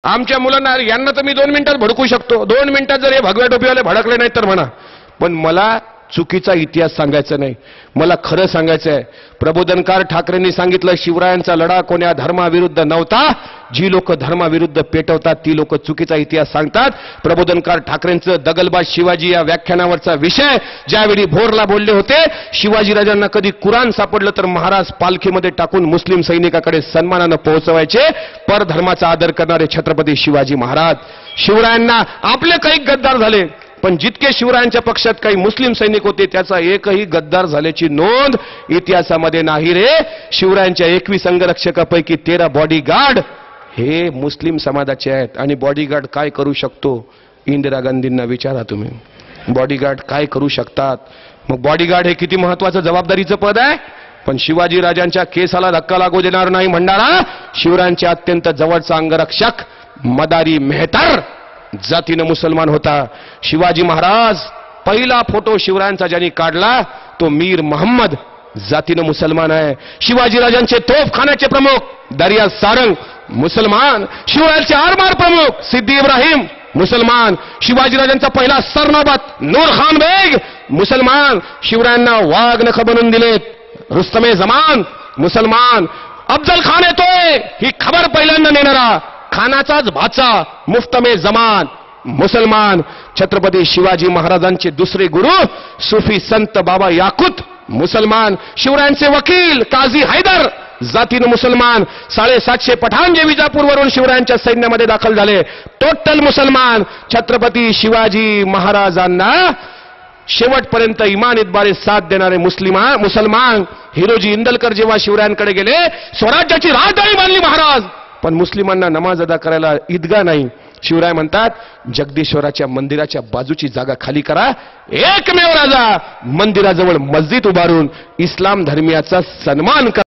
आमच्या मुलांना यांना तर मी 2 मिनिटात भडकू शकतो. 2 मिनिटात जर हे भगव्या टोपीवाले भडकले नाही तर म्हणा, पण मला चुकीचा इतिहास सांगायचा नाही, मला खरं सांगायचं आहे. प्रबोधनकार ठाकरेंनी सांगितलं, शिवरायांचा लढा कोण्या धर्माविरुद्ध नव्हता. जी लोक धर्माविरुद्ध पेटवतात ती लोक चुकीचा इतिहास सांगतात. प्रबोधनकार ठाकरेंचं दगलबाज शिवाजी या व्याख्यानावरचा विषय ज्यावेळी भोरला बोलले होते, शिवाजीराजांना कधी कुराण सापडलं तर महाराज पालखीमध्ये टाकून मुस्लिम सैनिकाकडे सन्मानानं पोहोचवायचे. परधर्माचा आदर करणारे छत्रपती शिवाजी महाराज. शिवरायांना आपले काही गद्दार झाले, पण जितके शिवरायांच्या पक्षात काही मुस्लिम सैनिक होते त्याचा एकही गद्दार झाल्याची नोंद इतिहासामध्ये नाही रे. शिवरायांच्या 21 अंगरक्षकापैकी 13 बॉडीगार्ड हे मुस्लिम समाजाचे आहेत. आणि बॉडीगार्ड काय करू शकतो? इंदिरा गांधींना विचारा तुम्ही, बॉडीगार्ड काय करू शकतात? मग बॉडीगार्ड हे किती महत्वाचं जबाबदारीचं पद आहे. पण शिवाजी राजांच्या केसाला धक्का लागू देणार नाही म्हणणारा शिवरायांचे अत्यंत जवळचा अंगरक्षक मदारी मेहतर जातीनं मुसलमान होता. शिवाजी महाराज पहिला फोटो शिवरायांचा ज्यांनी काढला तो मीर मोहम्मद जातीनं मुसलमान आहे. शिवाजीराजांचे तोफखान्याचे प्रमुख दर्या सारंग मुसलमान. शिवरायांचे आरमार प्रमुख सिद्दी इब्राहिम मुसलमान. शिवाजीराजांचा पहिला सरनौबत नूर खान बेग मुसलमान. शिवरायांना वाघ नख बनवून दिलेत रुस्तमे जमान मुसलमान. अफजल खान येतोय ही खबर पहिल्यांदा नेणारा खानाचाच भाचा मुफ्तमे जमान मुसलमान. छत्रपती शिवाजी महाराजांचे दुसरे गुरु सुफी संत बाबा याकूत मुसलमान. शिवरायांचे वकील काझी हैदर जातीनं मुसलमान. 750 पठाण जे विजापूरवरून शिवरायांच्या सैन्यामध्ये दाखल झाले टोटल मुसलमान. छत्रपती शिवाजी महाराजांना शेवटपर्यंत इमानीतबारे साथ देणारे मुसलमान. हिरोजी इंदलकर जेव्हा शिवरायांकडे गेले, स्वराज्याची राजधानी बांधली महाराज, पण मुस्लिमांना नमाज अदा करायला ईदगा नाही. शिवराय म्हणतात, जगदीश्वराच्या मंदिराच्या बाजूची जागा खाली करा. एकमेव राजा मंदिराजवळ मस्जिद उभारून इस्लाम धर्मियाचा सन्मान करा.